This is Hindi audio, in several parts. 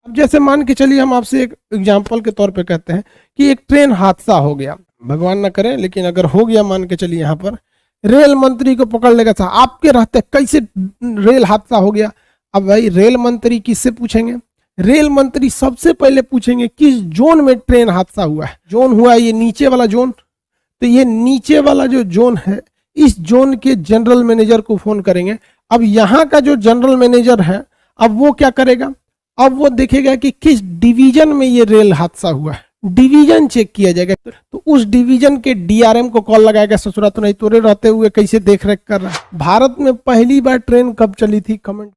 अब जैसे मान के चलिए हम आपसे एक एग्जाम्पल के तौर पे कहते हैं कि एक ट्रेन हादसा हो गया, भगवान ना करे लेकिन अगर हो गया, मान के चलिए यहाँ पर रेल मंत्री को पकड़ लेगा था, आपके रहते कैसे रेल हादसा हो गया। अब भाई रेल मंत्री किससे पूछेंगे? रेल मंत्री सबसे पहले पूछेंगे किस जोन में ट्रेन हादसा हुआ है। जोन हुआ है ये नीचे वाला जोन, तो ये नीचे वाला जो जोन है इस जोन के जनरल मैनेजर को फोन करेंगे। अब यहाँ का जो जनरल मैनेजर है अब वो क्या करेगा, अब वो देखेगा कि किस डिवीजन में ये रेल हादसा हुआ है, डिवीजन चेक किया जाएगा, तो उस डिवीजन के डीआरएम को कॉल लगाएगा, ससुरा तो नहीं तोरे रहते हुए कैसे देख रेख कर रहा है। भारत में पहली बार ट्रेन कब चली थी? कमेंट।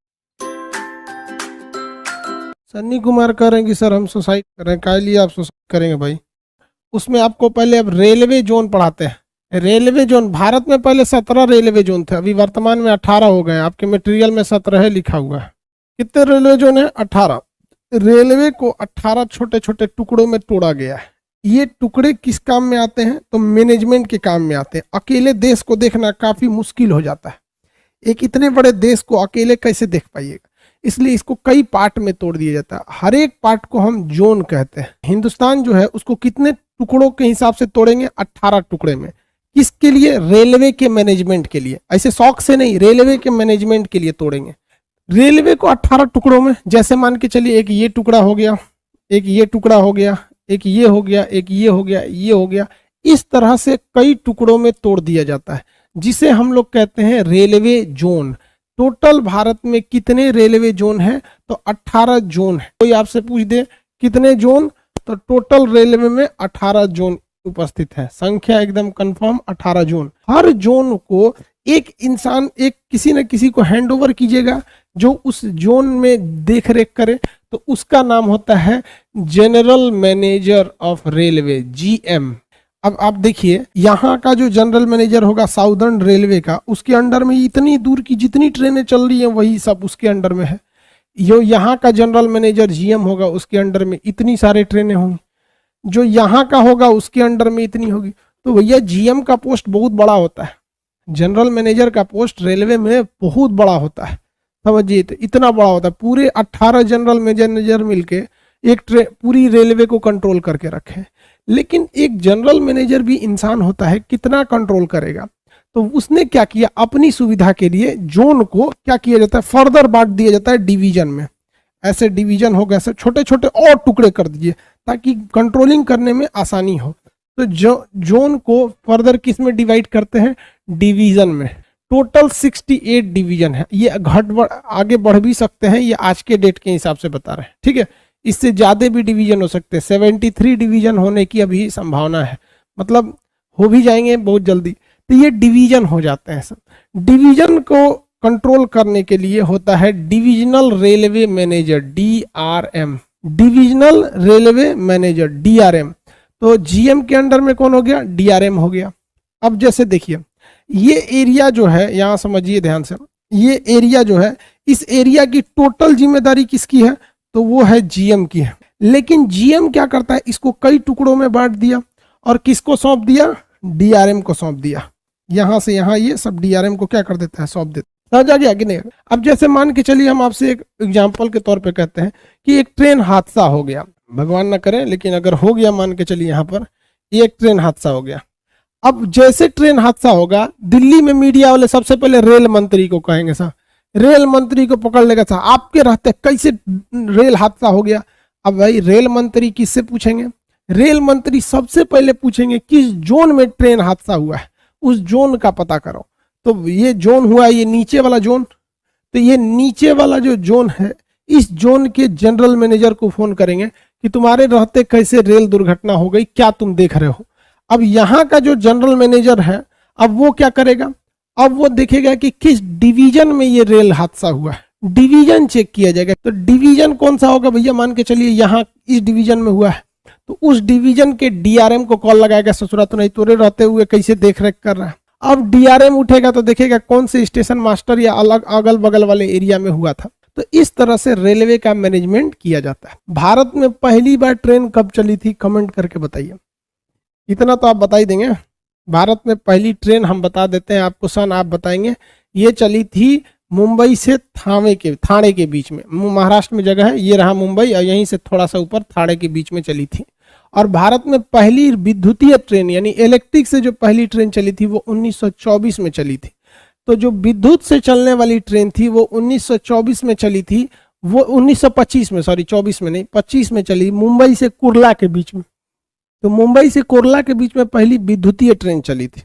सन्नी कुमार कह रहे हैं कि सर हम सुसाइड कर रहे हैं। क्या लिए आप सुसाइड करेंगे भाई? उसमें आपको पहले अब रेलवे जोन पढ़ाते हैं। रेलवे जोन भारत में पहले 17 रेलवे जोन थे, अभी वर्तमान में 18 हो गए। आपके मटेरियल में 17 लिखा हुआ है। कितने रेलवे जोन है? 18। रेलवे को 18 छोटे छोटे टुकड़ों में तोड़ा गया है। ये टुकड़े किस काम में आते हैं? तो मैनेजमेंट के काम में आते हैं। अकेले देश को देखना काफी मुश्किल हो जाता है, एक इतने बड़े देश को अकेले कैसे देख पाइएगा, इसलिए इसको कई पार्ट में तोड़ दिया जाता है। हर एक पार्ट को हम जोन कहते हैं। हिंदुस्तान जो है उसको कितने टुकड़ों के हिसाब से तोड़ेंगे? 18 टुकड़े में। किसके लिए? रेलवे के मैनेजमेंट के लिए, ऐसे शौक से नहीं, रेलवे के मैनेजमेंट के लिए तोड़ेंगे। रेलवे को 18 टुकड़ों में, जैसे मान के चलिए एक ये टुकड़ा हो गया, एक ये टुकड़ा हो गया, एक ये हो गया, एक ये हो गया, ये हो गया, इस तरह से कई टुकड़ों में तोड़ दिया जाता है, जिसे हम लोग कहते हैं रेलवे जोन। टोटल भारत में कितने रेलवे जोन है? तो 18 जोन है। कोई आपसे पूछ दे कितने जोन, तो टोटल रेलवे में 18 जोन उपस्थित है। संख्या एकदम कंफर्म, 18 जोन। हर जोन को एक इंसान, एक किसी न किसी को हैंड ओवर कीजिएगा जो उस जोन में देख रेख करे, तो उसका नाम होता है general manager of railway, GM. अब आप देखिए यहाँ का जो जनरल मैनेजर होगा साउदर्न रेलवे का, उसके अंडर में इतनी दूर की जितनी ट्रेनें चल रही हैं वही सब उसके अंडर में है। जो यहाँ का जनरल मैनेजर जीएम होगा उसके अंडर में इतनी सारी ट्रेनें होंगी, जो यहाँ का होगा उसके अंडर में इतनी होगी। तो भैया जीएम का पोस्ट बहुत बड़ा होता है, जनरल मैनेजर का पोस्ट रेलवे में बहुत बड़ा होता है, समझिए। तो इतना बड़ा होता है, पूरे 18 जनरल मैनेजर मिलके एक पूरी रेलवे को कंट्रोल करके रखे। लेकिन एक जनरल मैनेजर भी इंसान होता है, कितना कंट्रोल करेगा? तो उसने क्या किया, अपनी सुविधा के लिए जोन को क्या किया जाता है, फर्दर बांट दिया जाता है डिवीजन में। ऐसे डिवीजन हो गए, ऐसे छोटे छोटे और टुकड़े कर दिए ताकि कंट्रोलिंग करने में आसानी हो। तो जोन को फर्दर किस में डिवाइड करते हैं? डिवीजन में। टोटल 68 डिवीजन है। ये आगे बढ़ भी सकते हैं, ये आज के डेट के हिसाब से बता रहे हैं, ठीक है। इससे ज्यादा भी डिवीजन हो सकते हैं, 73 डिवीजन होने की अभी संभावना है, मतलब हो भी जाएंगे बहुत जल्दी। तो ये डिवीजन हो जाते हैं सब। डिवीजन को कंट्रोल करने के लिए होता है divisional railway manager, DRM, divisional railway manager, DRM. तो जीएम के अंडर में कौन हो गया? डीआरएम हो गया। अब जैसे देखिए ये एरिया जो है, यहां समझिए ध्यान से, ये एरिया जो है, इस एरिया की टोटल जिम्मेदारी किसकी है? तो वो है जीएम की है। लेकिन जीएम क्या करता है, इसको कई टुकड़ों में बांट दिया और किसको सौंप दिया? डीआरएम को सौंप दिया। यहां से यहां ये सब डीआरएम को क्या कर देता है? सौंप देता है। समझ आ गया कि नहीं? अब जैसे मान के चलिए हम आपसे एक एग्जाम्पल के तौर पे कहते हैं कि एक ट्रेन हादसा हो गया, भगवान ना करे लेकिन अगर हो गया, मान के चलिए यहाँ पर एक ट्रेन हादसा हो गया। अब जैसे ट्रेन हादसा होगा, दिल्ली में मीडिया वाले सबसे पहले रेल मंत्री को कहेंगे, सर रेल मंत्री को पकड़ लेगा, सर आपके रहते कैसे रेल हादसा हो गया। अब भाई रेल मंत्री किससे पूछेंगे? रेल मंत्री सबसे पहले पूछेंगे किस जोन में ट्रेन हादसा हुआ है, उस जोन का पता करो। तो ये जोन हुआ ये नीचे वाला जोन, तो ये नीचे वाला जो जोन है इस जोन के जनरल मैनेजर को फोन करेंगे कि तुम्हारे रहते कैसे रेल दुर्घटना हो गई, क्या तुम देख रहे हो। अब यहाँ का जो जनरल मैनेजर है अब वो क्या करेगा, अब वो देखेगा कि किस डिवीजन में ये रेल हादसा हुआ है, डिवीजन चेक किया जाएगा। तो डिवीजन कौन सा होगा भैया? मान के चलिए यहाँ इस डिवीजन में हुआ है, तो उस डिवीजन के डीआरएम को कॉल लगाएगा, ससुरा तो नहीं तोरे रहते हुए कैसे देख रेख कर रहा है। अब डीआरएम उठेगा तो देखेगा कौन से स्टेशन मास्टर या अलग अगल बगल वाले एरिया में हुआ था। तो इस तरह से रेलवे का मैनेजमेंट किया जाता है। भारत में पहली बार ट्रेन कब चली थी? कमेंट करके बताइए। इतना तो आप बता ही देंगे। भारत में पहली ट्रेन हम बता देते हैं आपको, सन आप बताएंगे। ये चली थी मुंबई से थाने के बीच में, महाराष्ट्र में जगह है, ये रहा मुंबई, और यहीं से थोड़ा सा ऊपर थाने के बीच में चली थी। और भारत में पहली विद्युतीय ट्रेन यानी इलेक्ट्रिक से जो पहली ट्रेन चली थी वो 1924 में चली थी। तो जो विद्युत से चलने वाली ट्रेन थी वो 1924 में चली थी, वो 1925 में, सॉरी 24 में नहीं, 25 में चली, मुंबई से कुर्ला के बीच में। तो मुंबई से कुर्ला के बीच में पहली विद्युतीय ट्रेन चली थी।